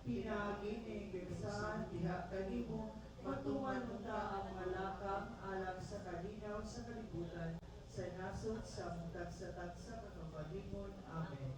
Pinagining kagsahan diha kanimo, matungan unta ang malakang alang sa kalinaw sa kalibutan, sa nasod sa tagsa-tagsa kakapalimon. Amen.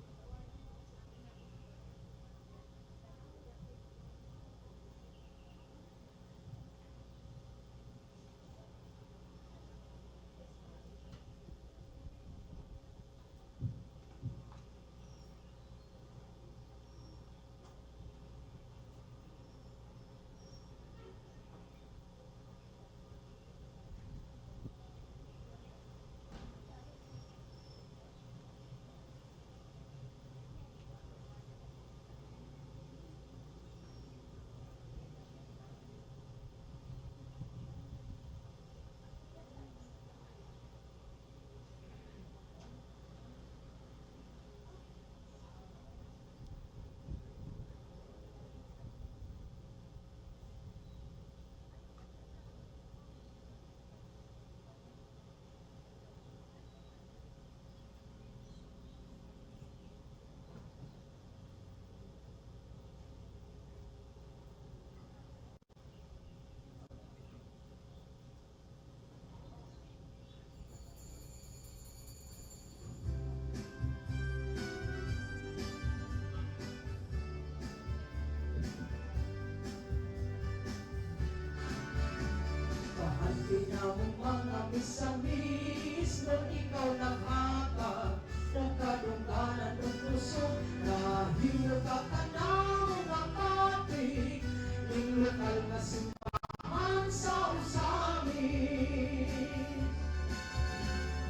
Pinamong mga misamis, nung ikaw nakaka, ng kadungkanan ng puso, nahilo ka tanaw makapig, ng lokal na simbahan sa Ozamis.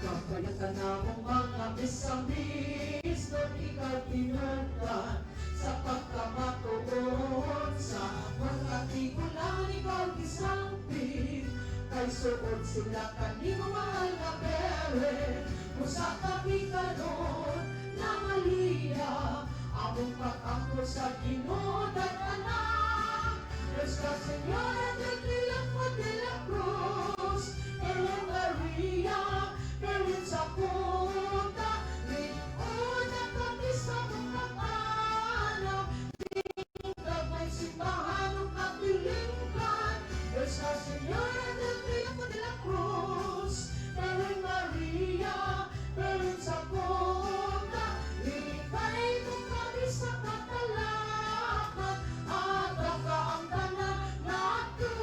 Kapayatan namong mga misamis, nung ikaw pinuntan, sa pagkamatuon, sa mga tigulan ikaw gisampit, kay suod sila kanimo mahal na bere, musa kami kanon na Maria, among pag-angkol sa Ginoo at anak. Nuestra Señora del Triunfo de la Cruz, Ellen Maria, Ellen sa Cotta, Rinuna kami sa mga anak, tingkag may simbahan o katilingkan. Nuestra Señora del Triunfo de la Cruz, Ellen Maria, Ellen sa Cotta, ilikay mo kami sa katalakan, at nakaangkanan nato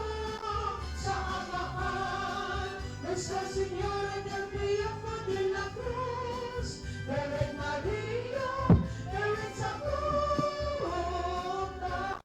sa amahan. Nuestra Señora del Triunfo de la Cruz, Ellen Maria, Ellen sa Cotta.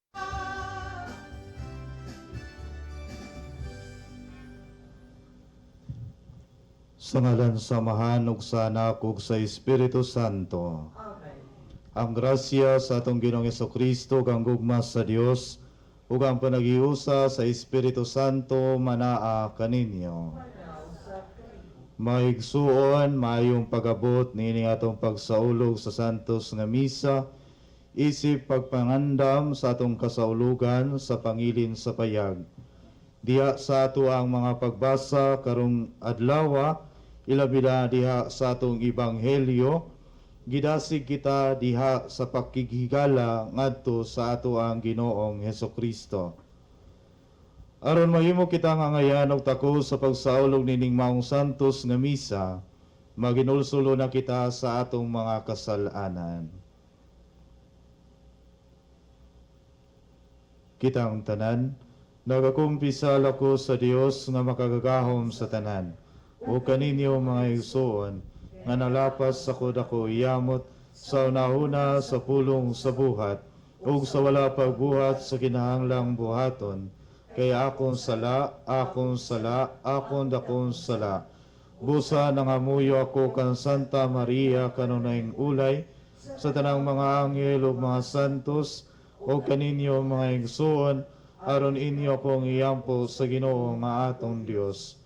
Sa ngalan samahan ug sa Anak ug sa Espiritu Santo. Amen. Ang grasya sa atong Ginoong Jesucristo kang gugma sa Dios ug ang panagiusa sa Espiritu Santo manaa kaninyo. Manausap kayo. Maigsuon maayong pagabot niini atong pagsaulog sa santos nga misa, isip pagpangandam sa atong kasaulugan sa Pangilin sa Payag. Diha sa ato ang mga pagbasa karong adlaw, ilabi na diha sa atong ebanghelyo, gidasig kita diha sa pakighigala ngadto sa ato ang Ginoong Hesukristo. Aron mahimo kita nga ngayan og tako sa pagsaulog nining maong santos nga misa, maginulsulo na kita sa atong mga kasalanan. Kitang tanan, nagakumpisal ako sa Dios nga makagagahom sa tanan, o kaninyo mga igsoon, nga nalapas ako dako iyamot sa unahuna sa pulong sa buhat, ug sa wala pagbuhat sa kinahanglang buhaton, kaya akong sala, akong dakong sala. Busa nangamuyo ako kan Santa Maria kanunayng ulay, sa tanang mga anghel ug mga santos, o kaninyo mga igsoon, aron inyo kong iyampo sa Ginoo nga atong Dios.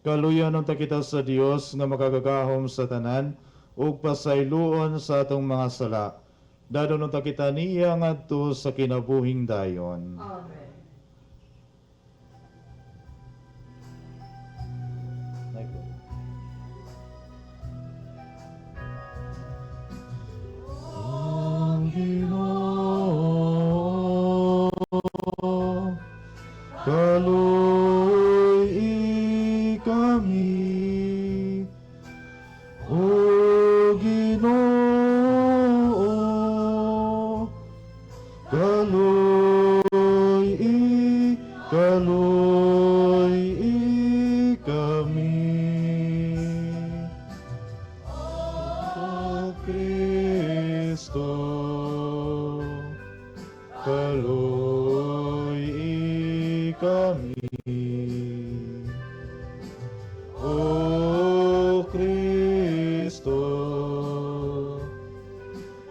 Kaluyan ng takita sa Dios nga makagagahom sa tanan, ug pasayloon sa atong mga sala. Dadon ng takita niya ngadto sa kinabuhing dayon. Amen. Ang Ginoo Kaloy kami. O Kristo, kaloy kami. O Kristo,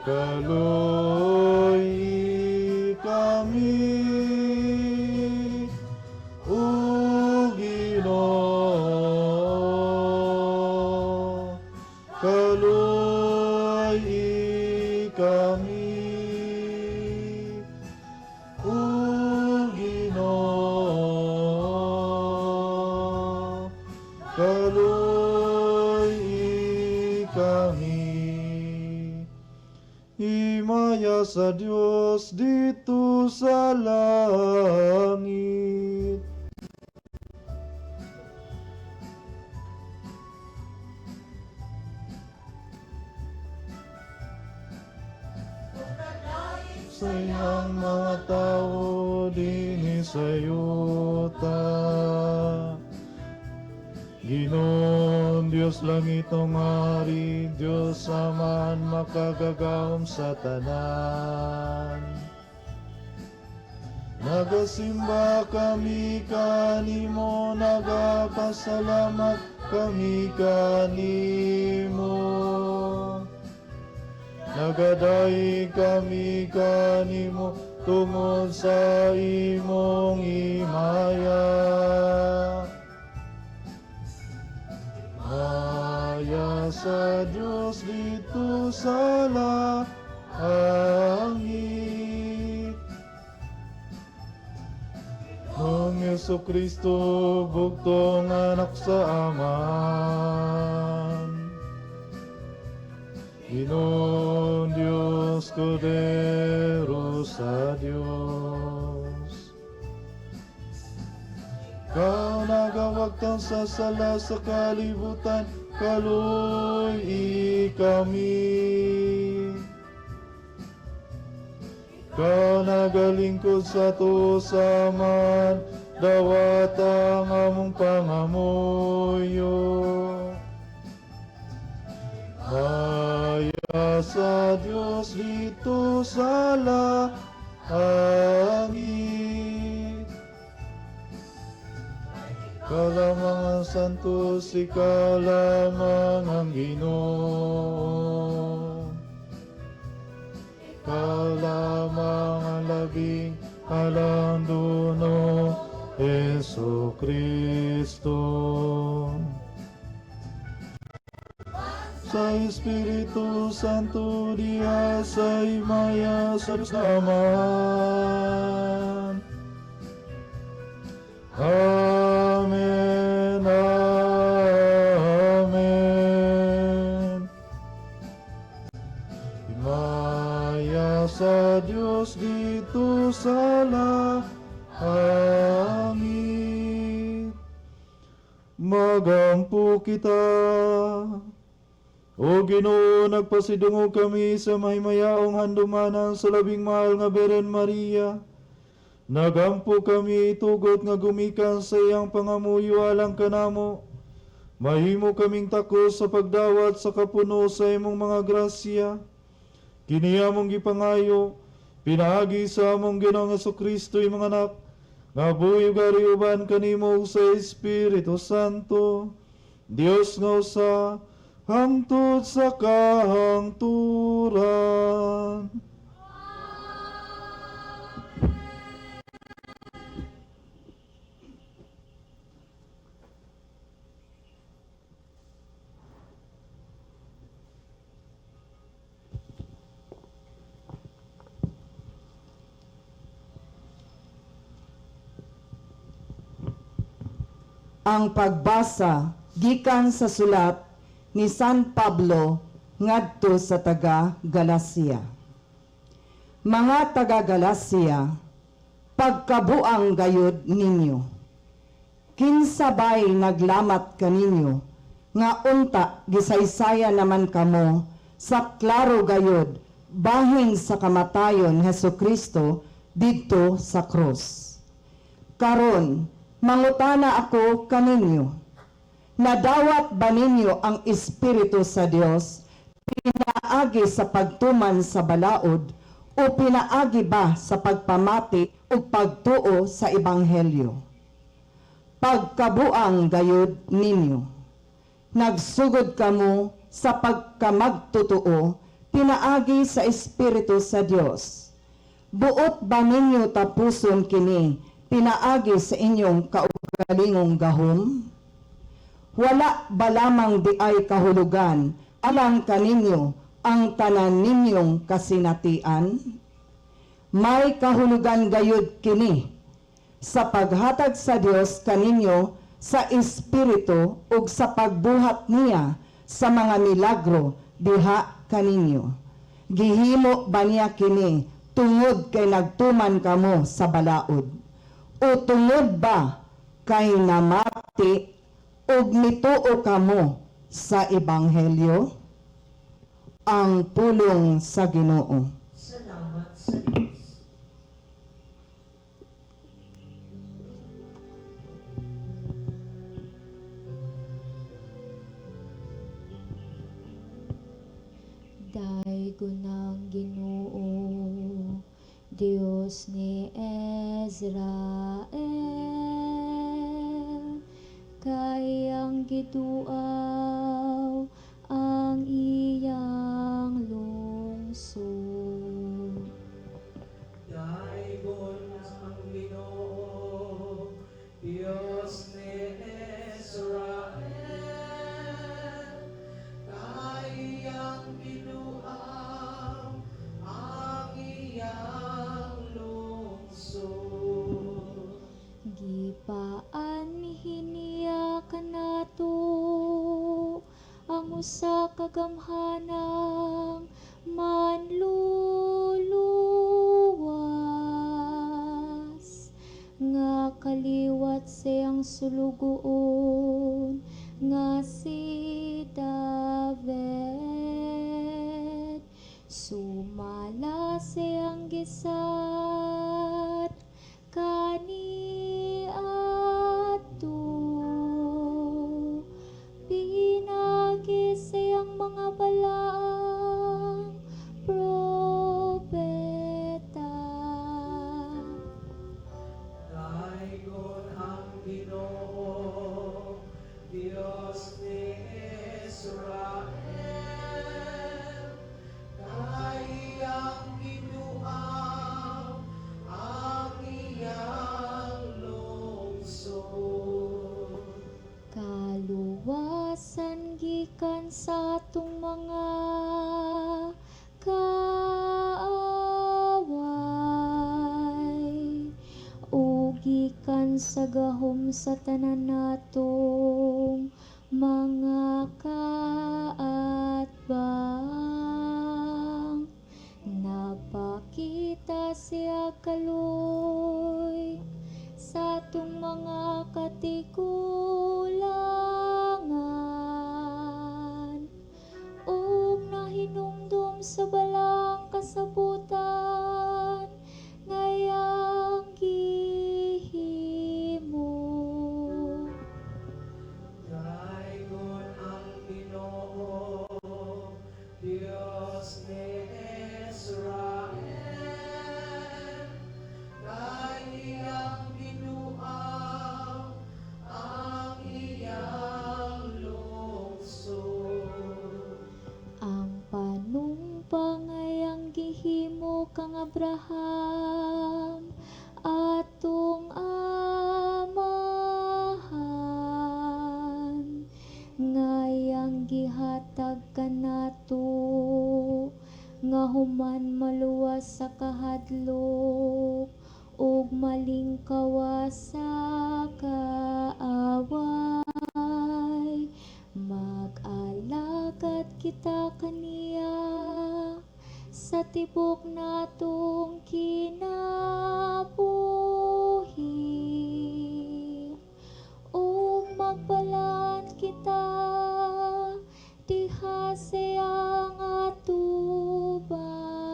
kaloy kami. O Ginoo, kaloy kami. O Ginoo, kaloy kami. Himaya sa Diyos dito sa langit. Sayang mga tao din isayuta. Ginoon Diyos langit ang hari, Diyos aman makagagahom sa tanan. Nagasimba kami kanimo, nagapasalamat kami kanimo. Nagadahi kami kanimo tungod sa imong himaya. Maya sa Diyos dito sa langit. Noong Jesucristo bugtong anak sa aman. Ginoong Diyos Kordero sa Diyos. Ikaw nagawagtang sa sala sa kalibutan, kaloy kami. Ikaw nagalingkod sa tusaman, dawat ang among pangamuyo. Maya sa Diyos dito sa langit. Kalamangan santos, ikaw lamang ang Ginoo. Ikaw lamang ang labing alanduno, Hesus Kristo. Sa Espiritu Santo diha sa himaya sa Diyos na Aman. Amen, amen. Himaya sa Diyos dito sa langit. Magampo kita. O Ginoo, nagpasidungog kami sa mahimayaong handumanan sa labing mahal nga Beren Maria. Nagampo kami tugot nga gumikan sa iyang pangamuyo alang kanamo. Mahimo kaming takos sa pagdawat sa kapuno sa imong mga grasya. Kini among gipangayo, pinaagi sa among Ginoong Jesucristo imong anak, nga buhi gariuban kanimo sa Espiritu Santo, Dios nga usa, hangtod sa kahangturan. Ang pagbasa gikan sa sulat ni San Pablo ngadto sa taga Galacia. Mga taga Galacia, pagkabuang gayud ninyo. Kinsabay naglamat kaninyo nga unta gisaysaya naman kamo sa klaro gayud bahin sa kamatayon Hesukristo didto sa krus. Karon, mangutana ako kaninyo, nadawat ba ninyo ang Espiritu sa Dios pinaagi sa pagtuman sa balaod o pinaagi ba sa pagpamati o pagtuo sa Ebanghelyo? Pagkabuang gayud ninyo, nagsugod kamo sa pagkamagtotoo pinaagi sa Espiritu sa Dios. Buot ba ninyo tapuson kini pinaagi sa inyong kaugalingong gahom? Wala ba lamang di ay kahulugan alang kaninyo ang tanan ninyong kasinatian? May kahulugan gayud kini sa paghatag sa Dios kaninyo sa Espiritu ug sa pagbuhat niya sa mga milagro diha kaninyo. Gihimo ba niya kini tungod kay nagtuman kamo sa balaod? O tungod ba kay namati ug nituo kamo sa Ebanghelyo? Ang pulong sa Ginoo. Salamat sa Diyos. Daigo ng Ginoo, Diyos ni Israel, kayang giduaw ang iyang lungsod. Daigon ang Ginoo, Diyos ni Israel, kayang ginuaw ang iyang lungsod. Gipaan niya kanato ang usa ka gamhanang manluluwas, nga kaliwat siyang sulugoon nga si David. Sumala siyang gisat kani ato, pinagi siyang mga balaang propeta. Daigon ang Ginoo, Diyos ni Israel, kayang ginuaw ang iyang lungsod. Kaluwasan gikan sa atong mga kaaway, o gikan sa gahom sa tanan natong mga kaatbang. Napakita siya kaloy sa atong mga katigulangan, ug nahinumdum sa balang kasabutan ngayang gihimo. Daigon ang Ginoo, Diyos ni Israel, kayang ginuaw ang iyang lungsod. Ang panumpang ay ang gihimo kang Abraham, atong amahan, ngayang gihatag kanato, nga human maluwas sa kahadlok, ug malingkawas sa kaaway. Mag-alagad kita kaniya sa tibok natong kinabuhi, ug magbalaan kita diha siyang atubang.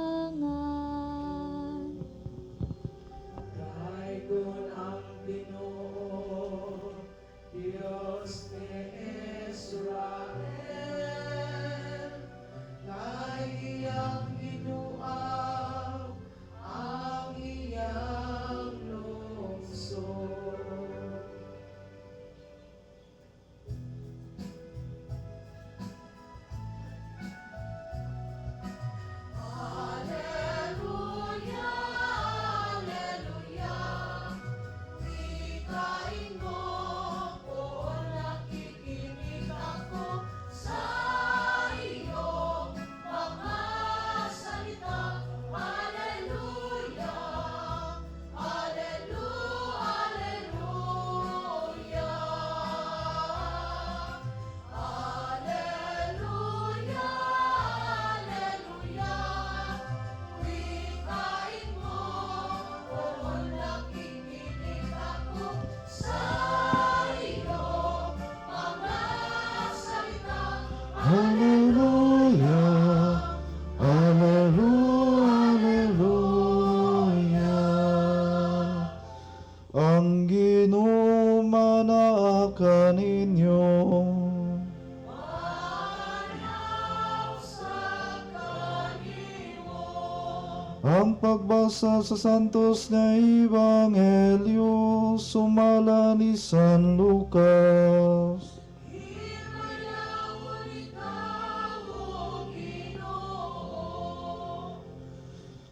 pagbasa sa santos nga Ebanghelyo sumala ni San Lucas.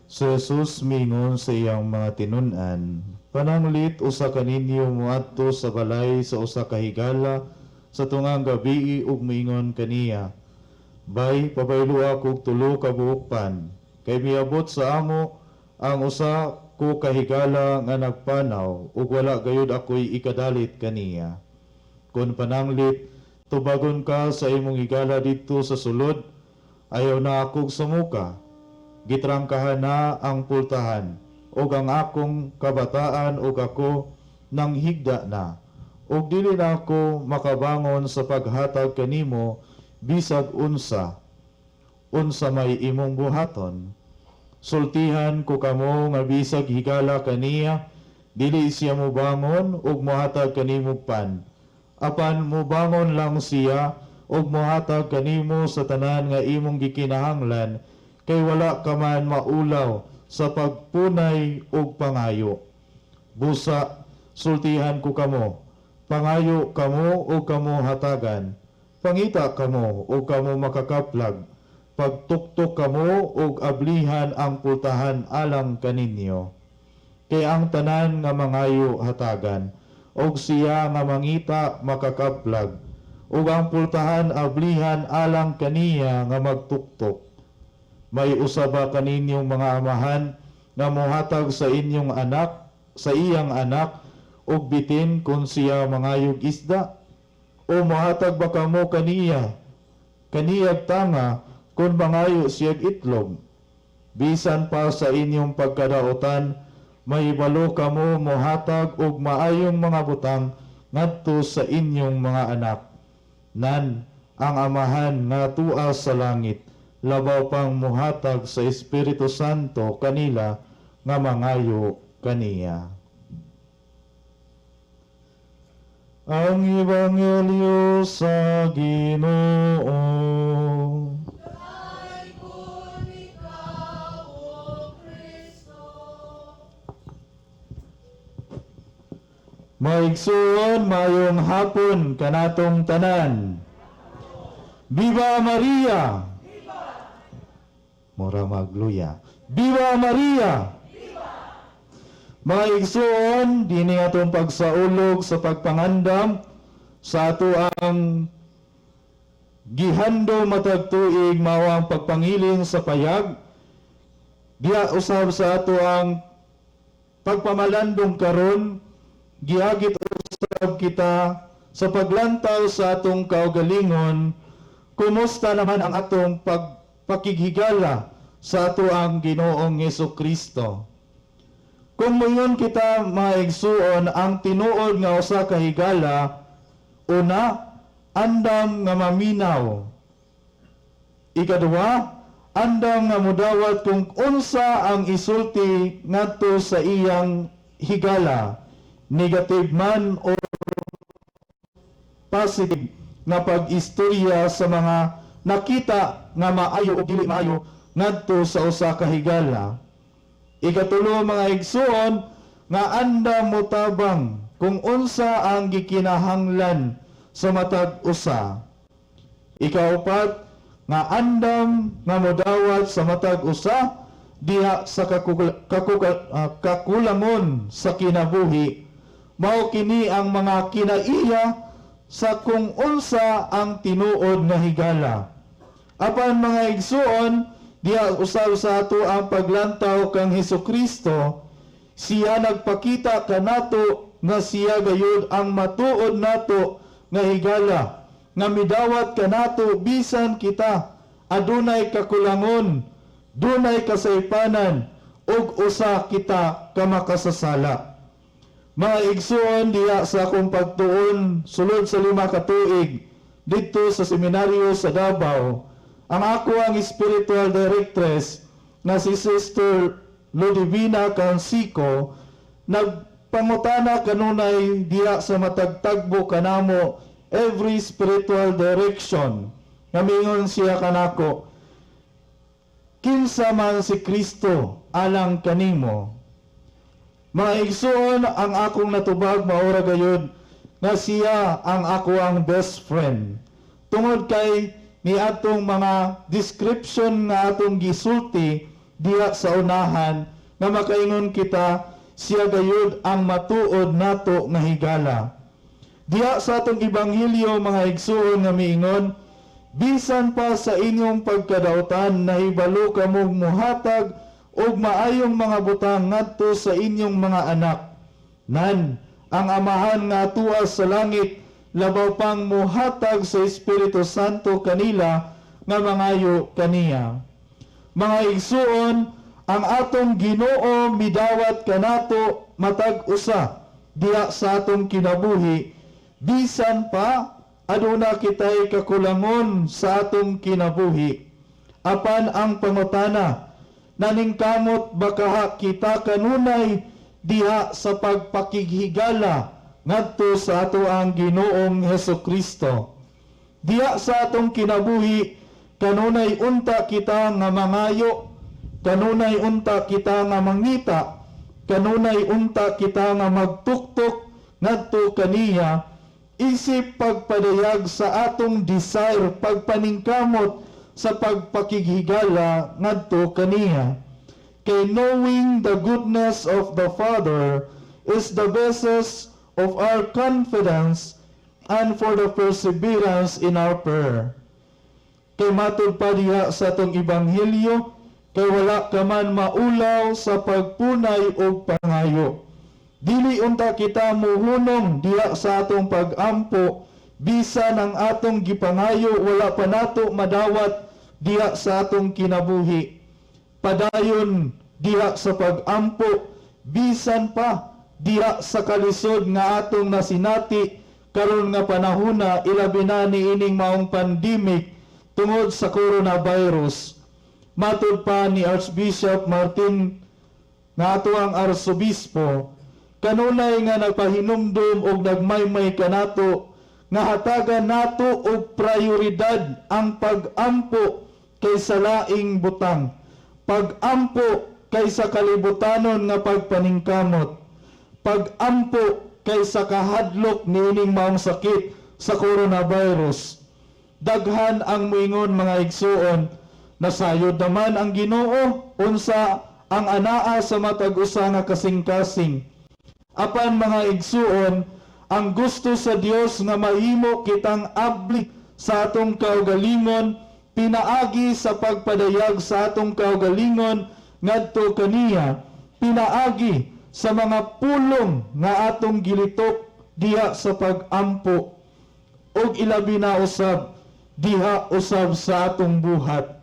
Si Jesus mingon sa iyang mga tinun-an, pananglit usa kaninyo muadto sa balay sa usa ka higala sa tungang gabi ug mingon kaniya, bay pabaylo ako tulo ka buokpan, kay miabot sa amo ang usa ko kahigala nga nagpanaw ug wala gayud ako'y ikadalit kaniya. Kun pananglit tubagon ka sa imong higala didto sa sulod, ayaw na akong sumuka. Gitrangkahan na ang pultahan, ug ang akong kabataan ug ako nang higda na, ug dili na ako makabangon sa paghatag kanimo bisag unsa may imong buhaton. Sultihan ko kamo nga bisag higala kaniya, dili siya mo bangon ug mohatag kanimo pan. Apan mo bangon lang siya ug mohatag kanimo sa tanan nga imong gikinahanglan, kay wala ka man maulaw sa pagpunay ug pangayo. Busa, sultihan ko kamo, pangayo kamo ug kamo hatagan, pangita kamo ug kamo makakaplag, pagtuktok kamo ug ablihan ang pultahan alang kaninyo. Kay ang tanan nga mangayo hatagan, ug siya nga mangita makakaplag, ug ang pultahan ablihan alang kaniya nga magtuktok. May usaba kaninyong mga amahan nga mohatag sa inyong anak, sa iyang anak, ug bitin kung siya mangayog isda? O mohatag ba kamo kaniyag tanga, kung mangayo siyag itlog? Bisan pa sa inyong pagkadaotan, may balo kamo mohatag og maayong mga butang ngadto sa inyong mga anak. Nan, ang amahan nga tua sa langit, labaw pang muhatag sa Espiritu Santo kanila nga mangayo kaniya. Ang Ebanghelyo sa Ginoo. Maigsoon mayong hapon kanatong tanan. Viva Maria! Mura magluya. Viva Maria! Mga igsoon, dini atong pagsaulog sa pagpangandam sa ato ang gihando matag tuig mao ang pagpangilin sa payag. Diya usab sa ato ang pagpamalandong karon, giagit usab kita sa paglantaw sa atong kaugalingon. Kumusta naman ang atong pakighigala sa ato ang Ginoong Jesucristo? Kung mayon kita maigsuon ang tinuod nga usa ka higala, una, andam nga maminaw. Ikaduha, andam nga mudawat kung unsa ang isulti ngadto sa iyang higala, negative man o positive nga pag-istorya sa mga nakita nga maayo o dili maayo ngadto sa usa ka higala. Ikatulo, mga igsuon, nga anda mo tabang kung unsa ang gikinahanglan sa matag usa. Ikaupat, nga andam nga modawat sa matag usa diha sa kakulangon sa kinabuhi. Mao kini ang mga kinaiya sa kung unsa ang tinuod nga higala. Apan mga igsuon, diya usab sa ato ang paglantaw kang Hesukristo, siya nagpakita kanato nga siya gayud ang matuod nato nga higala, nga midawat kanato bisan kita adunay kakulangon, dunay kasaypanan, ug usa kita ka makasasala. Mga igsuon, diya sa akong pagtuon sulod sa 5 ka tuig didto sa seminaryo sa Davao, ang ako ang spiritual directress na si Sister Ludivina Cancico nagpangutana kanunay diya sa matagtagbo kanamo every spiritual direction. Namingon siya kanako, kinsa man si Kristo alang kanimo. Mga igsoon, ang akong natubag maura gayud nga siya ang ako ang best friend. Tungod kay ni atong mga description nga atong gisulti diha sa unahan nga makaingon kita siya gayud ang matuod nato nga higala. Diha sa atong ebanghelyo mga igsoon nga miingon, bisan pa sa inyong pagkadautan nahibalo kamong muhatag og maayong mga butang ngadto sa inyong mga anak. Nan ang amahan nga tua sa langit labaw pang muhatag sa Espiritu Santo kanila nga mangayo kaniya. Mga igsoon, ang atong Ginoo midawat kanato matag usa diha sa atong kinabuhi, bisan pa aduna kitay kakulangon sa atong kinabuhi. Apan ang pangutana, naningkamot baka kita kanunay diha sa pagpakighigala ngadto sa ato ang Ginoong Hesukristo. Diha sa atong kinabuhi, kanunay unta kita nga mangayo, kanunay unta kita nga mangita, kanunay unta kita nga magtuktok ngadto kaniya, isip pagpadayag sa atong desire, pagpaningkamot sa pagpakighigala ngadto kaniya. Kay knowing the goodness of the Father is the basis of our confidence and for the perseverance in our prayer. Kay matud pa diha sa atong ebanghelyo, kay wala ka man maulaw sa pagpunay o pangayo. Dili unta kita muhunong diha sa atong pag-ampo, bisan ang atong gipangayo wala pa nato madawat diha sa atong kinabuhi. Padayon diha sa pag-ampo, bisan pa diha sa kalisod nga atong nasinati karon nga panahona, ilabi na niining maong pandemic tungod sa coronavirus. Matud pa ni Archbishop Martin nga ato ang arsobispo, kanunay nga nagpahinumdum og nagmaymay kanato nga hatagan nato og prioridad ang pag-ampo kaysa laing butang, pag-ampo kaysa kalibutanon nga pagpaningkamot, pag-ampo kaysa kahadlok niining maong sakit sa coronavirus. Daghan ang moingon mga igsoon, nasayod naman ang Ginoo unsa ang anaa sa matag usa nga kasing-kasing. Apan mga igsuon, ang gusto sa Dios nga mahimo kitang abli sa atong kaugalingon, pinaagi sa pagpadayag sa atong kaugalingon ngadto kaniya, pinaagi sa mga pulong nga atong gilitok diha sa pag-ampo, ug ilabi na usab diha usab sa atong buhat.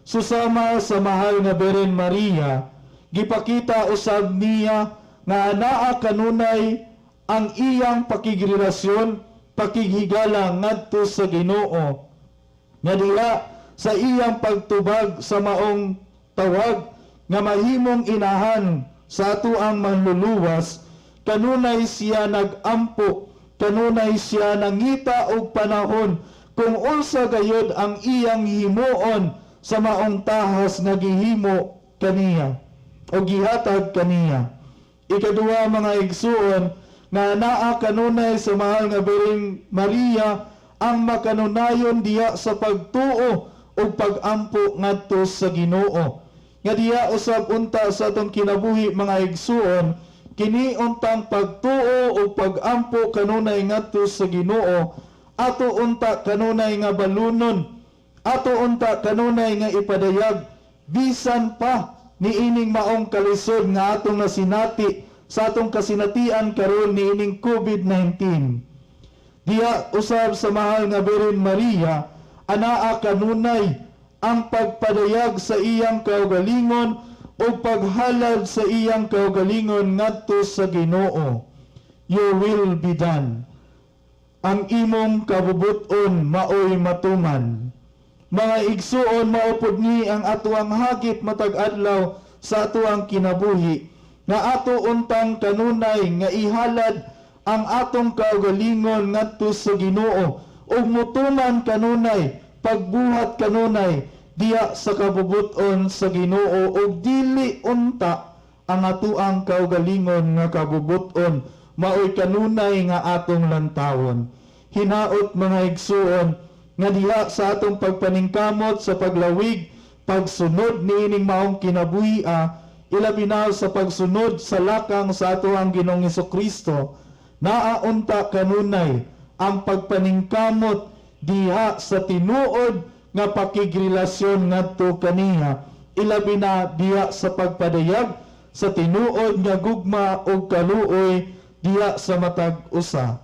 Susama sa mahal nga Beren Maria, gipakita usab niya nga anaa kanunay ang iyang pakigrelasyon, pakighigala ngadto sa Ginoo. Nga diha sa iyang pagtubag sa maong tawag nga mahimong inahan sa ato ang manluluwas, kanunay siya nag-ampo, kanunay siya nangita og panahon kung unsa gayud ang iyang himuon sa maong tahas nga gihimo kaniya o gihatag kaniya. Ikaduha mga igsuon, nga naa kanunay sa mahal nga Birheng Maria ang makanunayon diha sa pagtuo o pag-ampo ngadto sa Ginoo. Nga diha usab unta sa atong kinabuhi mga igsuon, kini untang pagtuo o pag-ampo kanunay ngadto sa Ginoo, ato unta kanunay nga balunon, ato unta kanunay nga ipadayag bisan pa niining maong kalisod nga atong nasinati sa atong kasinatian karon niining COVID-19. Diha usab sa mahal nga Birhen Maria, anaa kanunay ang pagpadayag sa iyang kaugalingon o paghalad sa iyang kaugalingon ngadto sa Ginoo. Your will be done. Ang imong kabubuton maoy matuman. Mga igsuon, maupod ni ang atuang hagit matag adlaw sa atuang kinabuhi, nga ato untang kanunay nga ihalad ang atong kaugalingon ngadto sa Ginoo ug mutuman kanunay, pagbuhat kanunay diya sa kabubuton sa Ginoo ug dili unta ang atuang kaugalingon nga kabubuton maoy kanunay nga atong lantawon. Hinaot mga igsuon nga diha sa atong pagpaningkamot sa paglawig pagsunod niining maong kinabuhi-a ilabi na sa pagsunod sa lakang sa atuang Ginoong Hesukristo naaunta kanunay ang pagpaningkamot diha sa tinuod nga pakigrelasyon ngadto kaniya ilabi na diha sa pagpadayag sa tinuod nga gugma ug kaluoy diha sa matag usa.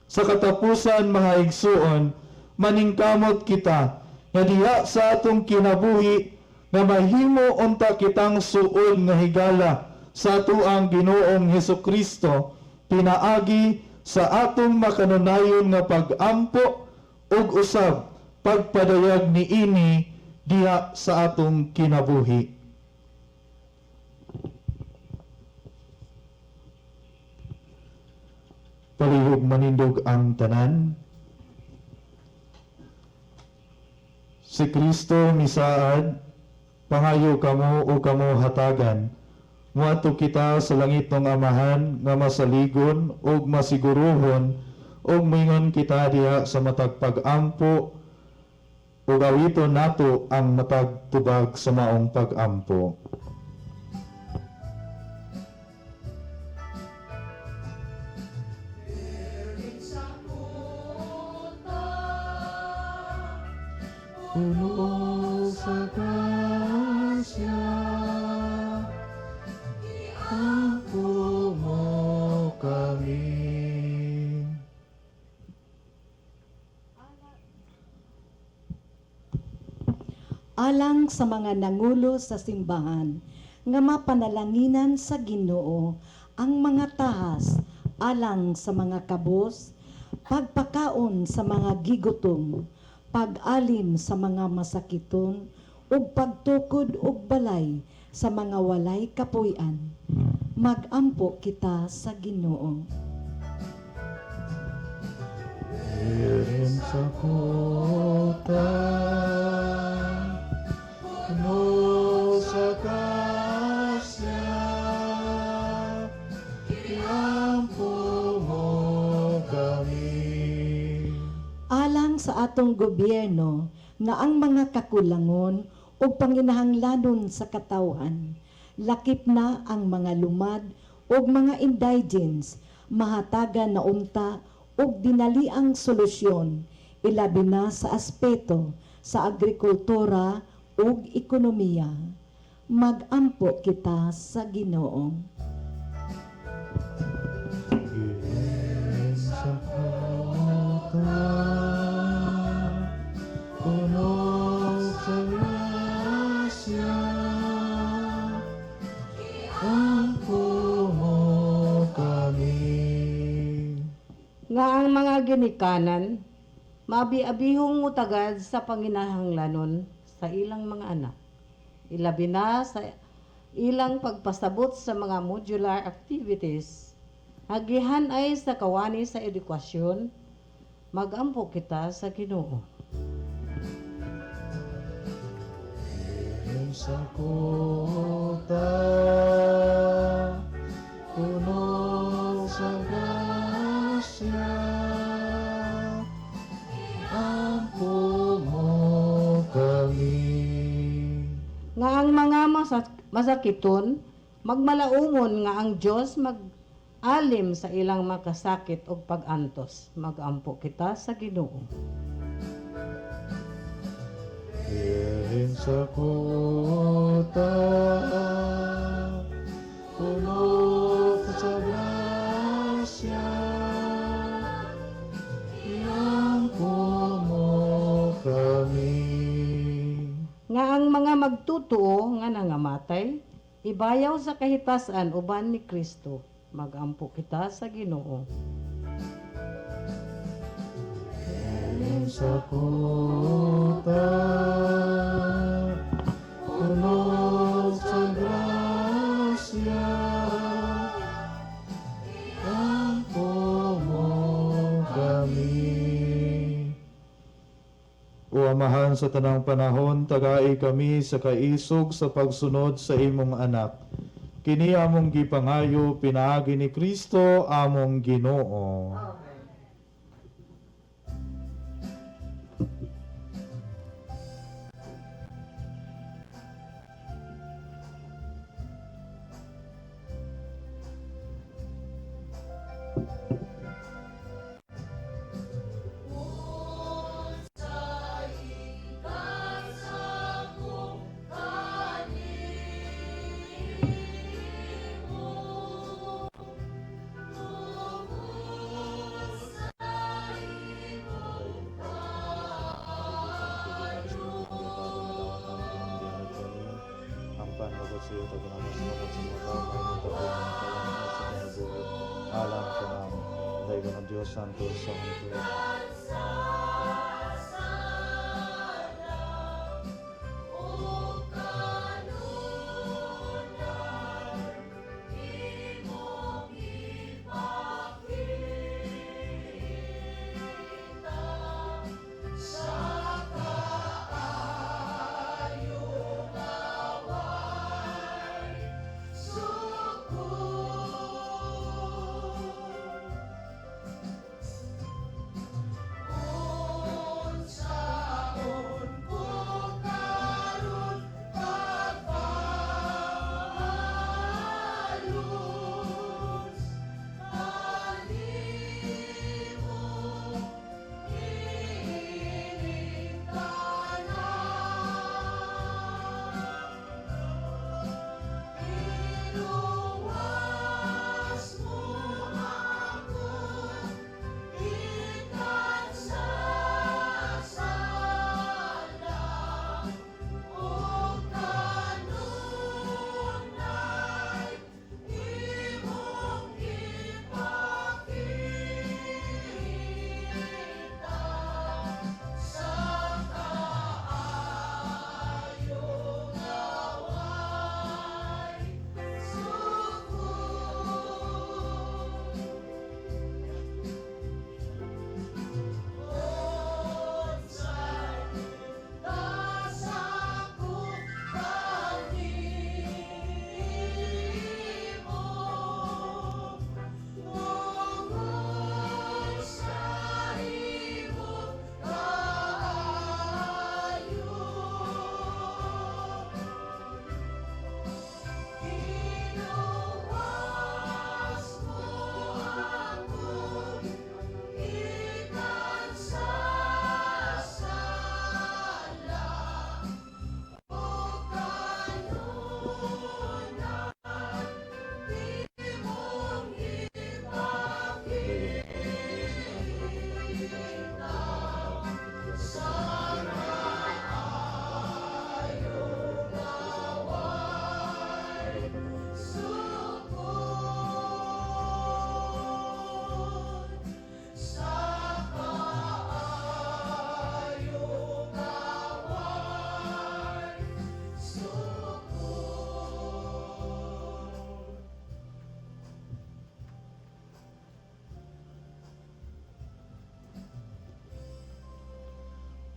Sa katapusan mga igsuon, maningkamot kita nga diha sa atong kinabuhi nga mahimo unta kitang suod nga higala sa atuang Ginoong Hesukristo pinaagi sa atong makanunayon nga pag-ampo ug usab pagpadayag niini diha sa atong kinabuhi. Palihog manindog ang tanan. Si Kristo misaad, pangayo kamo o kamo hatagan. Muadto kita sa langit ng Amahan nga masaligon ug masiguruhon ug mingon kita diha sa matag pag-ampo ug awiton nato ang matag tubag sa maong pag-ampo. Puno sa grasya, iampo mo kami. Alang sa mga nangulo sa simbahan, nga mapanalanginan sa Ginoo ang mga tahas, alang sa mga kabos, pagpakaon sa mga gigutom, pag-alim sa mga masakiton, ug pagtukod ug balay sa mga walay kapuy-an. Mag-ampo kita sa Ginoo. Irin sa Cotta, puno sa grasya, iampo mo kami. Alang sa atong gobyerno nga ang mga kakulangon o panginahanglanon sa katawhan, lakip na ang mga lumad o mga indigents, mahatagan na unta o dinaliang solusyon, ilabi na sa aspeto sa agrikultura o ekonomiya. Mag-ampo kita sa Ginoo. Irin sa Cotta, puno sa grasya, iampo mo kami. Nga ang mga ginikanan, mabi-abihong utagad sa panginahanglanon sa ilang mga anak. Ilabi na sa ilang pagpasabot sa mga modular activities. Agihan ay sa kawani sa edukasyon, mag-ampo kita sa Ginoo. Irin sa Cotta, puno sa grasya, iampo mo kami. Nga ang mga masakiton, magmalaumon nga ang Diyos mag-alim sa ilang makasakit o pag-antos. Mag-ampo kita sa Ginoo. Irin sa Cotta, puno sa grasya, iampo mo kami. Nga ang mga magtutuo nga nangamatay, ibayaw sa kahitasan uban ni Kristo. Mag-ampo kita sa Ginoo. Irin sa Cotta, puno sa grasya, iampo mo kami. O Amahan sa tanang panahon, tagai kami sa kaisog sa pagsunod sa imong anak. Kini among gipangayo, pinaagi ni Kristo among Ginoo. Amen. Ang panlagot sa iyo, taginamas mo sa mga tao, may magtapos ng kalangan sa kinabuhi. Alam ka namin, dahil ka ng Diyos Santo sa mga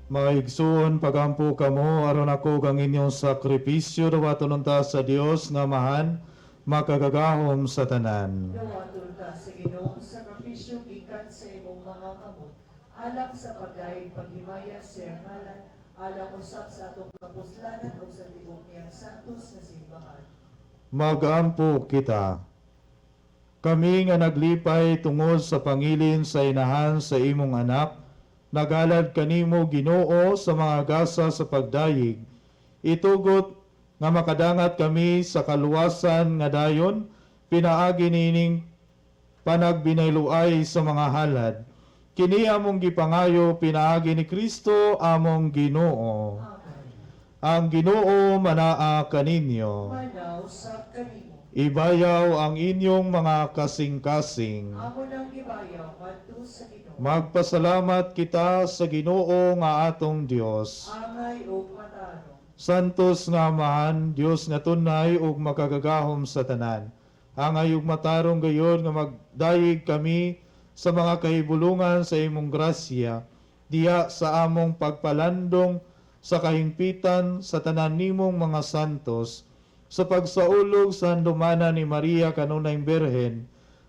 Mga igsoon, pagampo kamo, aron ako kang inyong sakripisyo, dawaton unta sa Dios nga mahan, makagagahom sa tanan. Dawaton ta sa Ginoong sakripisyo gikan sa imong mga kamot, alang sa pagdahig paghimaya sa ngalan, alang usab sa atong kapuslanan o sa tibok niyang santos na simbahan. Magampo kita. Kami nga naglipay tungod sa pangilin sa inahan sa imong anak, nagalad kanimo Ginoo sa mga gasa sa pagdayig. Itugot nga makadangat kami sa kaluwasan nga dayon, pinaagi nining panagbinayluay sa mga halad. Kini among gipangayo, pinaagi ni Kristo among Ginoo. Amen. Ang Ginoo manaa kaninyo. Manaw sa kanimo. Ibayaw ang inyong mga kasing-kasing. Amo nang gibayaw ngadto sa Ginoo. Magpasalamat kita sa Ginoo nga atong Dios. Angay ug matano. Santos nga amahan, Dios nga tunay ug makagagahom sa tanan. Angay ug matarong gayon nga magdayeg kami sa mga kahibulungan sa imong grasya. diha sa among pagpalandong sa kahingpitan sa tanan nimong mga santos, sa pagsaulog sa handumana ni Maria kanunay Birhen,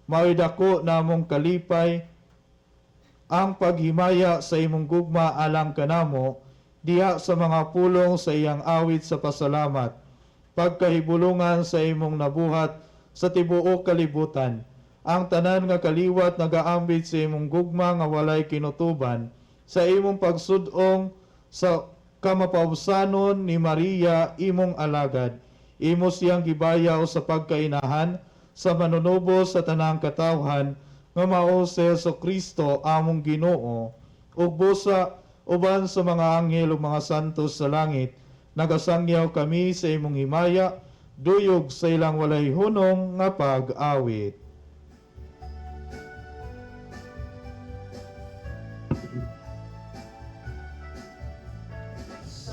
mao'y dako namong kalipay ang paghimaya sa imong gugma alang kanamo, diha sa mga pulong sa iyang awit sa pasalamat, pagkahibulungan sa imong nabuhat sa tibuok kalibutan, ang tanan nga kaliwat nagaambit sa imong gugma nga walay kinutuban, sa imong pagsudong sa kamapausanon ni Maria imong alagad, imo siyang gibayaw sa pagkainahan sa manunubo sa tanang katawhan nga mao si Jesucristo among Ginoo, ug busa uban sa mga anghel ug mga santos sa langit, nagasangyaw kami sa imong himaya, duyog sa ilang walay hunong nga pag-awit.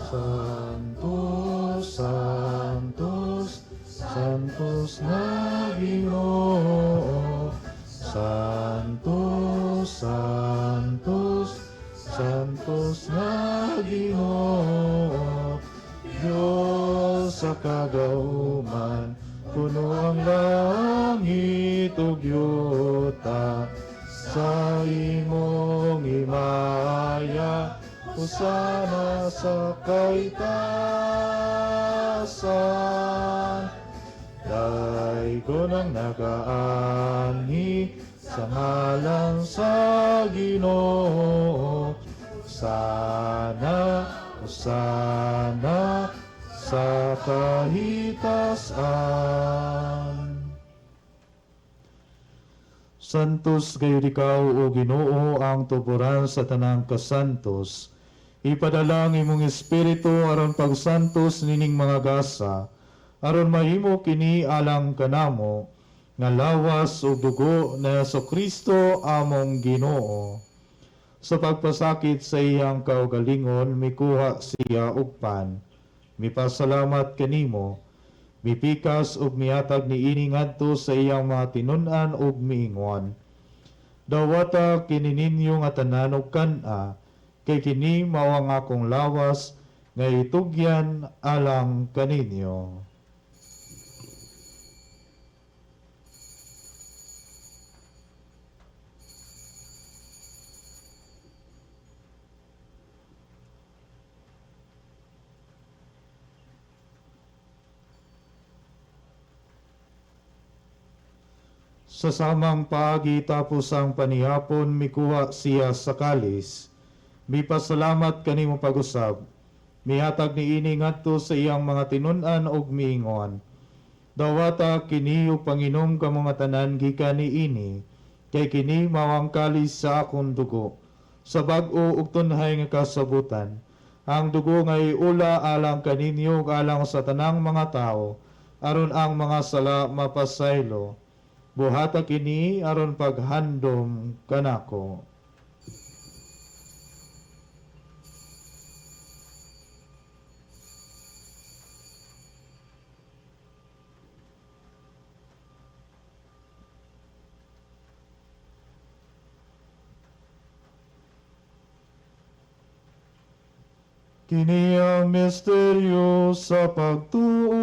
Santos, Santos, Santos na Ginoo. Santos, Santos, Santos na Ginoo. Diyos sa kagauman, puno ang langit ug yuta. Sa imong himaya, Hosana sa kaitasan. Daigon ang nagaanhi sa ngalan sa Ginoo. Hosana, Hosana sa kahitasan. Santos gayud ikaw o Ginoo ang tuburan sa tanang kasantos. Ipadala ang imong espiritu aron pagsantos nining mga gasa, aron mahimo kini alang kanamo nga lawas ug dugo na Jesucristo among Ginoo. Sa pagpasakit sa iyang kaugalingon mikuha siya og pan. Mipasalamat kanimo, mipikas ug mihatag niini ngadto sa iyang mga tinun-an ug miingon. Dawata kini ninyo nga tanan og kan-a, kay kini mao ang akong lawas nga itugyan alang kaninyo. Sa samang paagi tapos ang panihapon mikuha siya sa kalis. Mipasalamat kanimo pag-usab. Mihatag niini ngadto sa iyang mga tinun-an ug miingon. Dawata kini ug panginom ka mga tanan gikan niini, kay kini mawang kalis sa akong dugo. Sa bag-o ug tunhay nga kasabutan, ang dugo nga iula alang kaninyo ug alang sa tanang mga tao, aron ang mga sala mapasaylo. Buhata kini aron paghandom kanako. Kini ang misteryo sa pagtuo.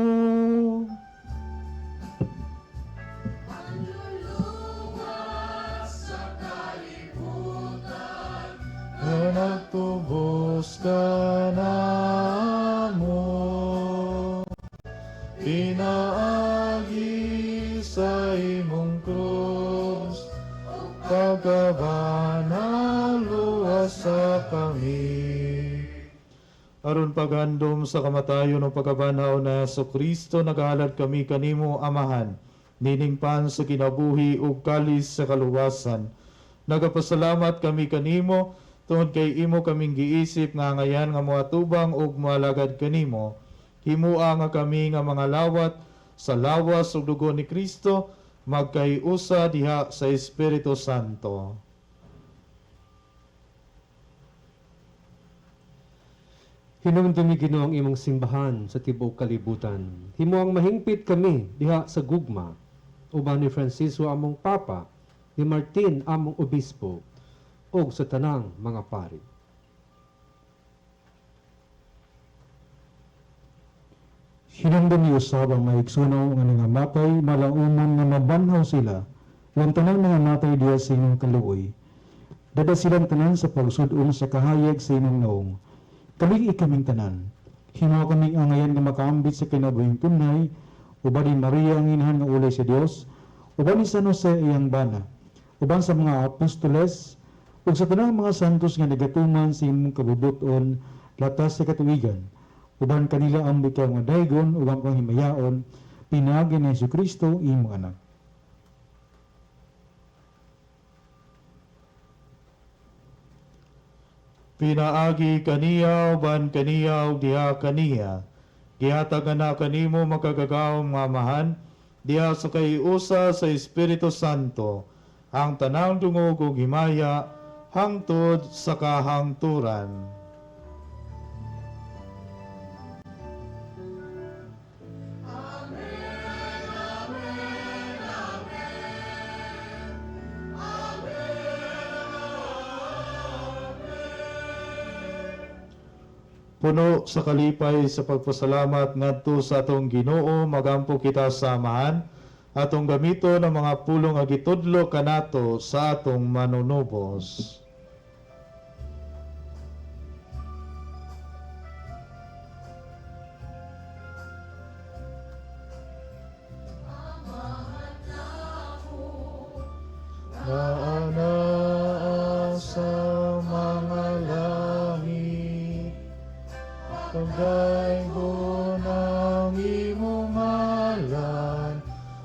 Nagtubos ka namo, pinaagi sa imong krus, pagkabanal luwas sa kami. Aron paghandom sa kamatayon o pagkabanaw na Jesucristo, nagahalad kami kanimo amahan, nining pan sa kinabuhi ug kalis sa kaluwasan. Nagapasalamat kami kanimo, tungod kay imo kaming giisip nga ngayan nga moatubang ug moalagad kanimo. Himua nga kami nga mga lawat sa lawas ug dugo ni Kristo, magkaiusa diha sa Espiritu Santo. Hinumdumi Ginoo ang imong simbahan sa tibuok kalibutan. Himo ang mahingpit kami diha sa gugma. Uban ni Francisco among Papa, ni Martin among Obispo, o sa tanang mga pari. Hinungdan ni usab ang maigsunaw nga nangamatay malaumon nga mabanhaw sila. Ang tanang nangamatay diya sa imong kaluoy. Dada silang tanan sa pagsudong sa kahayag sa imong naong. Kaming ikaming tanan. Himo kaming angayan nga makaambit sa kinabuhing tunay, uban ni Maria ang inahan nga ulay sa Dios, uban ni San Jose iyang bana, uban sa mga apostoles, ug sa tanang mga santos nga nagatuman sa imong kabubuton latas sa katuigan. Uban kanila ang bitaw nga daygon, uban kang himayaon, pinaagi ni Jesucristo imong anak. Pinaagi kaniya uban kaniya ug diha kaniya. Gihatagan na kanimo makagagawom nga amahan diha sa kaiusa sa Espiritu Santo ang tanang dungog ug himaya hangtod sa kahangturan. Puno sa kalipay sa pagpasalamat ngadto sa atong Ginoo magampo kita sa amahan atong gamito ng mga pulong agitudlo kanato sa atong manunubos. Naanaa sa mga langit, pagdaygo ng imong ngalan,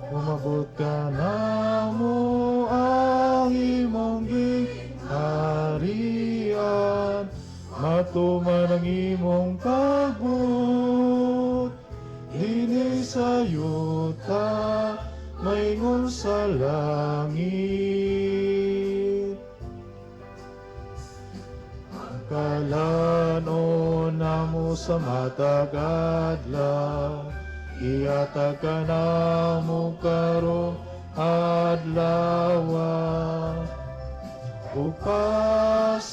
umabot ka na mo ang imong gingharian, matuman ang imong pagbut, dinhi sa yuta, maingon sa langit. Kalanon namo sa matag adlaw, iatag ka namo karong adlaw. Upasayloa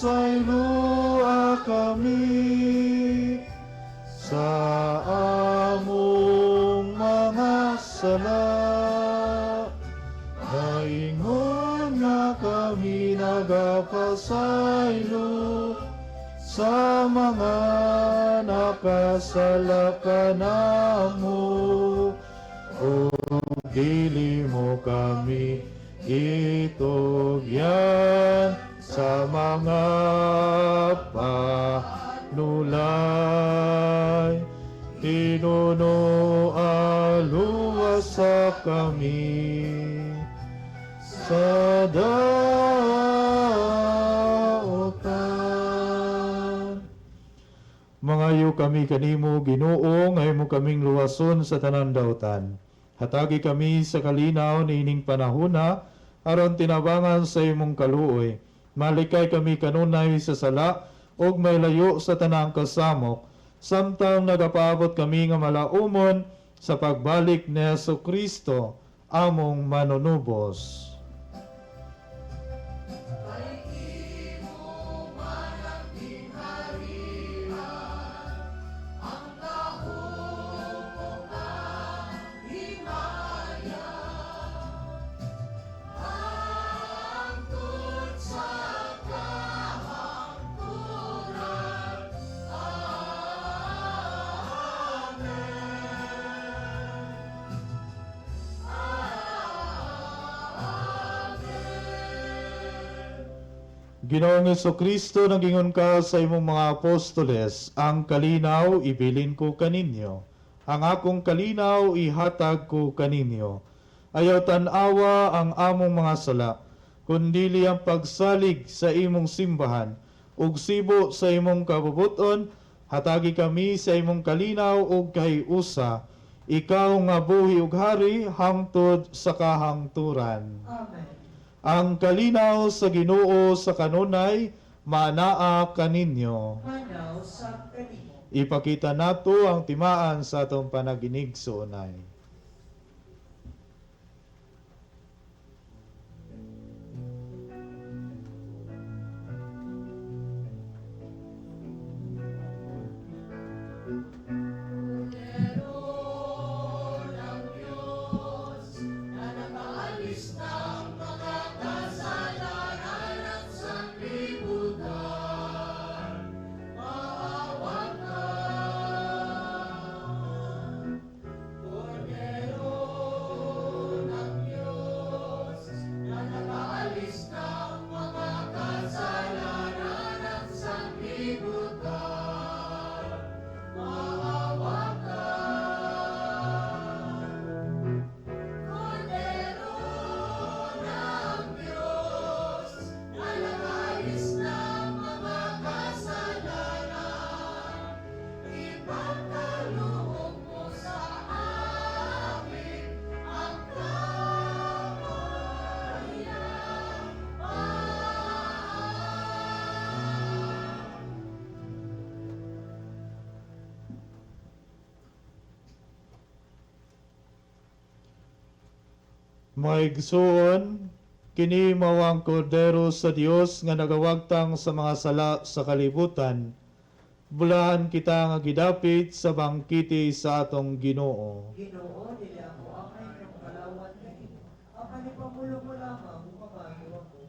kami sa among mga sala, naingon nga kami nagapasaylo sa mga nakasala kanamo, o dili mo kami itugyan sa mga panulay, tinuno aluwas sa kami sa daotan. Mangayo kami kanimo Ginoo, ngayon mo kaming luwason sa tanan daotan. Hatagi kami sa kalinaw niining panahona, aron tinabangan sa imong kaluoy. Malikay kami kanunay sa sala, og may layo sa tanang kasamok, samtang nagapaabot kami nga malaumon sa pagbalik ni Jesucristo, among manunubos. Ginoong Jesucristo, nagingon ka sa imong mga apostoles, ang kalinaw ibilin ko kaninyo, ang akong kalinaw ihatag ko kaninyo. Ayaw tanawa ang among mga sala, kundili ang pagsalig sa imong simbahan, ug sibo sa imong kabubuton, hatagi kami sa imong kalinaw ug kahiusa, ikaw nga buhi ug hari hangtod sa kahangturan. Amen. Ang kalinaw sa Ginoo sa kanunay manaa kaninyo. Manaw sa kanimo. Ipakita nato ang timaan sa atong panaginig sa unay. Maigsoon, kini mawang kordero sa Dios nga nagawagtang sa mga sala sa kalibutan. Bulahan kita nga gidapit sa bangkiti sa atong Ginoo. Ginoo, dili ako akay ng kalawat kanimo. Apan ipamulo mo lamang mamayo ako.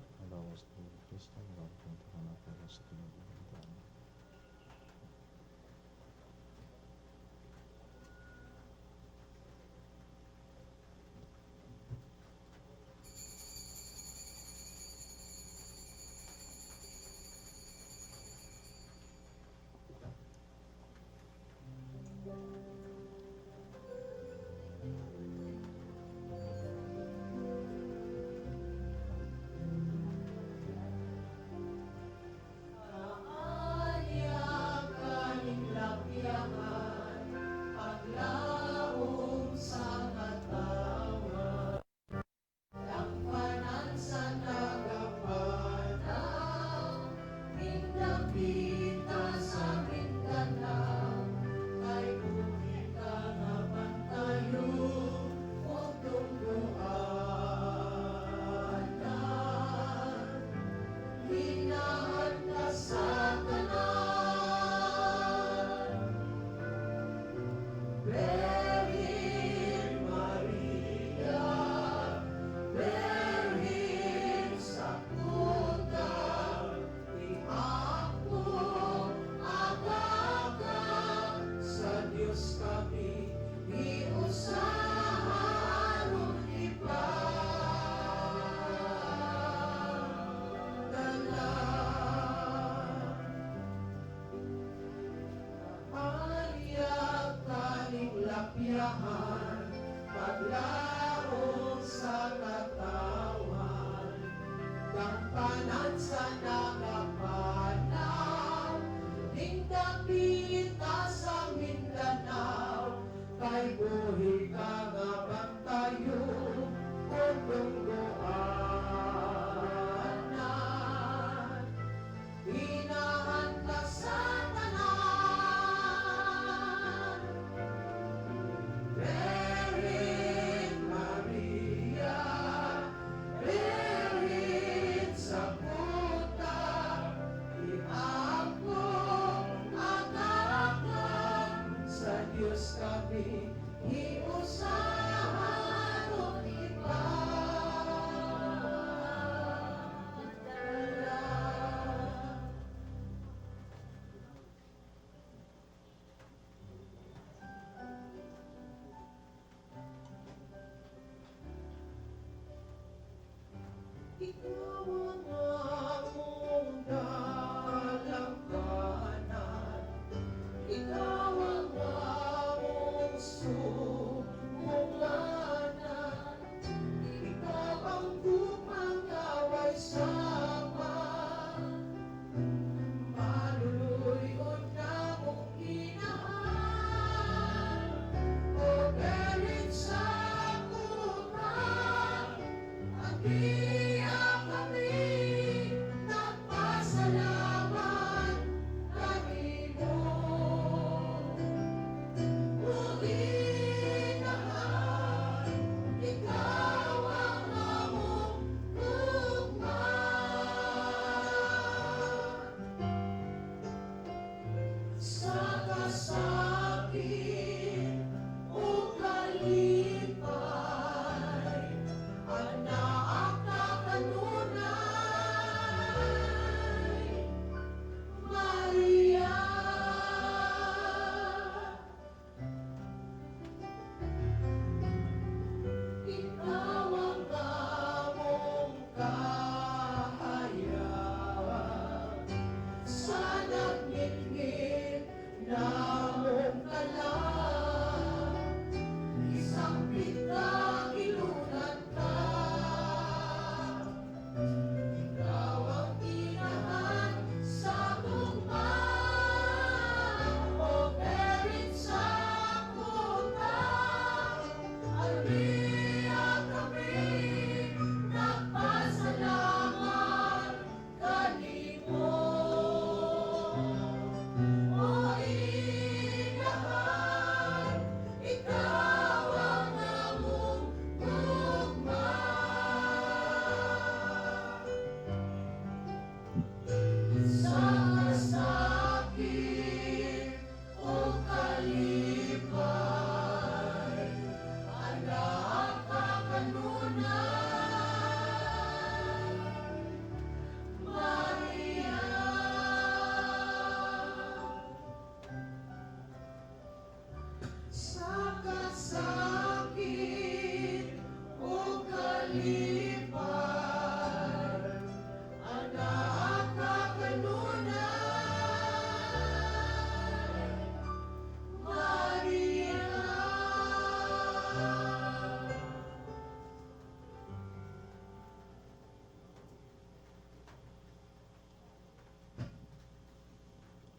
Anak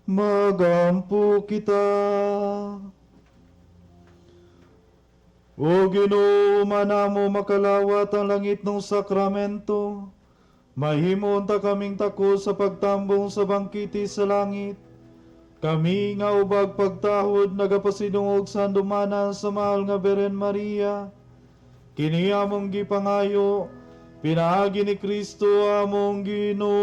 magampo kita. O Ginoo, manamo makalawat ang langit ng sakramento, mahimon ta kaming tako sa pagtambong sa bangkiti sa langit. Kami nga ubag pagtahod nagapasidungog sa handumanan sa mahal nga Beren Maria. Kini among gipangayo, pinaagi ni Kristo among Ginoo.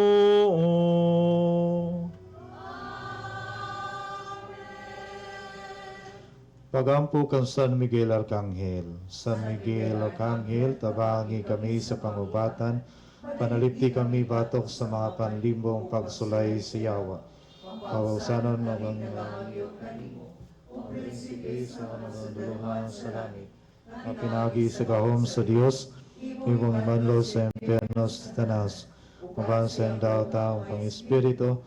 Pagampo kang San Miguel Arcangel. San Miguel Arcangel, tabangi kami sa pangubatan, panalipti kami batok sa mga panlimbong pagsulay sa yawa. Pawagsanon mo ang prinsipe sa manunuluhan sa langit, ang pinagi sa gahom sa Diyos, ibong imanlo sa impyernos tanas, mabansa ang daw taong pang-espiritu,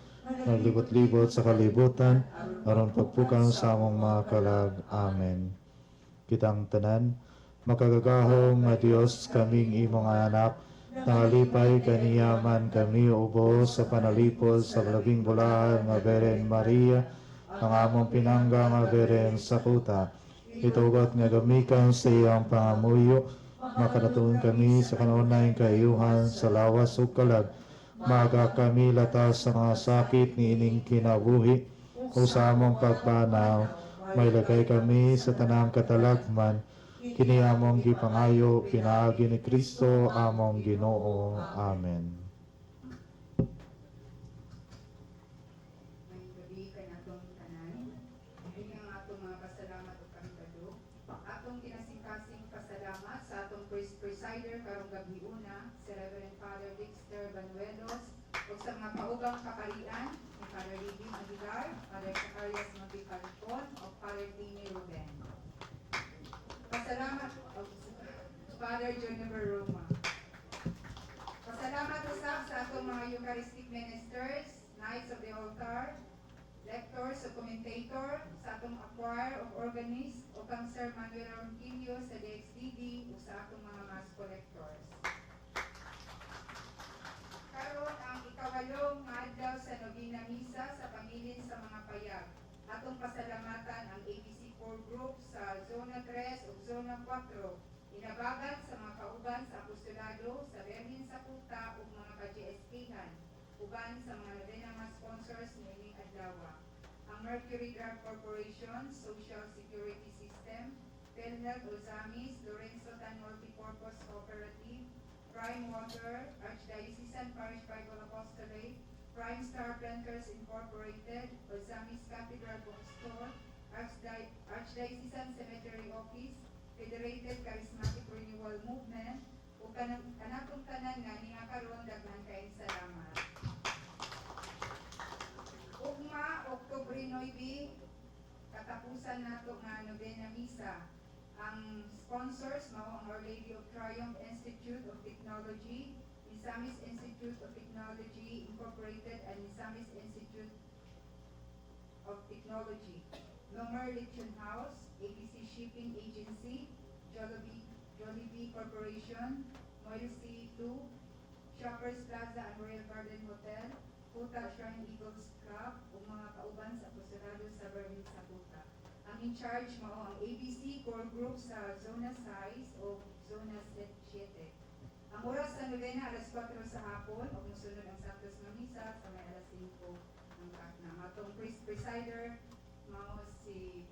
naglibot-libot sa kalibutan, aron pagpukan sa among mga kalag. Amen. Kitang tanan, makagagahong nga Diyos kaming imong anak, nangalipay kaniyaman kami ubo sa panalipod sa labing bulahan nga Beren Maria, ang among pinangga nga Beren sa Cotta. Itugot nga gamikan sa iyang pangamuyo, makadatuon kami sa kanunay kaayuhan sa lawas ug kalag, maga kami latas sa mga sakit ni ining kinabuhi, o sa among pagpanaw, may lagay kami sa tanang katalagman, kini among gipangayo, pinaagi ni Kristo among Ginoo. Amen. May gabi kanatong tanan, hindi ang atong mga pasalamat o kantado, atong kinasingkasing pasalamat sa atong presider karong gabi una, si Reverend Father Dexter Banuelos, o sa mga paugang kaparian, ni Father Living Aguilar, Father Zacarias Magpipalpon, o Father Tini Ruben. Pasalamat o Father Juniper Roma. Pasalamat usab sa atong mga Eucharistic ministers, Knights of the Altar, lectors o commentator, sa atong choir of organist, o kang Sir Manuel Ronquillo sa DXDD, o sa atong mga mass collectors. Karon ang ikawalong nga adlaw sa Novena Misa sa Pangilin sa mga Payag. Atong pasalamatan ang ABC core group sa Zona 3 o Zona 4, inabagan sa mga kauban sa apostolado, sa Berlin sa Cotta ug mga ka-GSK-han, uban sa mga Novena Mass sponsors niining adlaw. Ang Mercury Drug Corporation, Social Security System, PhilHealth Ozamis, Lorenzo Tan Multipurpose Cooperative, Prime Water, Archdiocesan Parish Bible Apostolate, Prime Star Planters Incorporated, Ozamis Cathedral Bookstore, Archdiocesan Cemetery Office, Federated Charismatic Renewal Movement, o kanatong tanan nga niya karon daghan kayong salamat. Ugma, Oktubre 9, katapusan nato nga Novena Misa. Ang sponsors mao ang Our Lady of Triumph Institute of Technology, Ozamis Institute of Technology Incorporated, and Ozamis Institute of Technology, Nomer Lithium House, ABC Shipping Agency, Jollibee Corporation, Moil C2, Shoppers Plaza and Royal Garden Hotel, Cotta Shrine Eagles Club, o mga kauban sa apostolado sa Berlin sa Cotta. Ang in-charge mao ang ABC Core Group sa Zona 6 o Zona 7. Ang oras sa novena alas 4 sa hapon, o musunod ang Santos nga Misa sa may alas 5 ng kakna. Matong presider mao si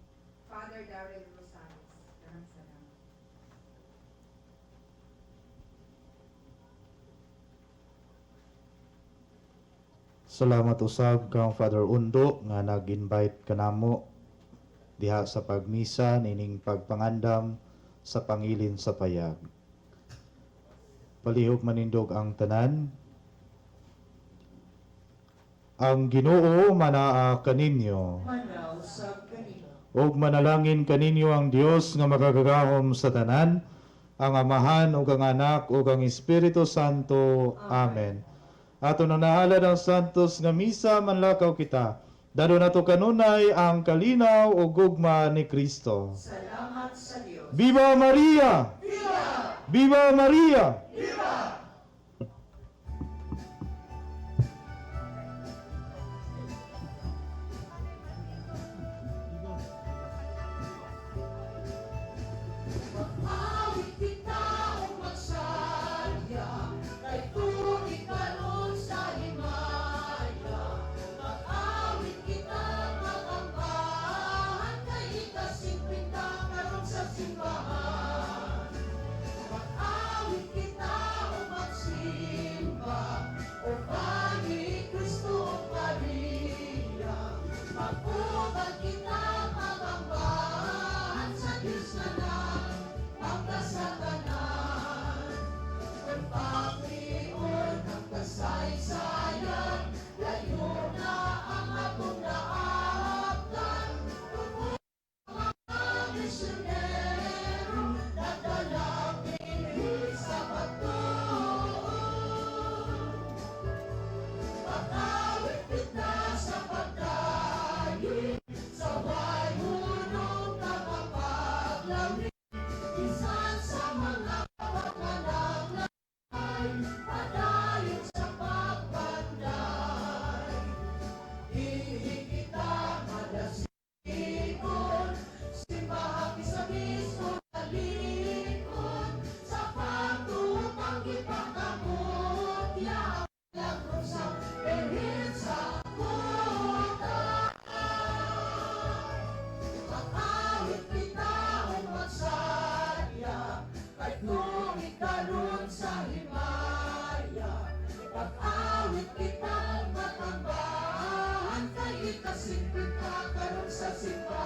Father Darrell Rosales. Maraming salamat. Salamat usab kang Father Undo nga nag-invite kanamo diha sa pagmisa nining pagpangandam sa Pangilin sa Payag. Palihog manindog ang tanan. Ang Ginoo manaa kaninyo, Manaw sa kanino. ug manalangin kaninyo ang Dios nga makagagahom sa tanan, ang Amahan ug ang Anak ug ang Espiritu Santo. Amen. Ato na nahalad ang Santos nga Misa, manlakaw kita. Dado nato kanunay ang kalinaw o gugma ni Kristo. Salamat sa Diyos. Viva Maria! Viva! Viva Maria! Viva! padayon sa pagbanday. Dili kita madasigon, simbahan sa mismo talikod, sa patupang ipakamot, yalang sa perhin sa Cotta. Makawit kita o magsaya, kay kung ikaroon sa himaya. Pag-awit kita matambahan, kay ikasimple ka karoon sa simbahan.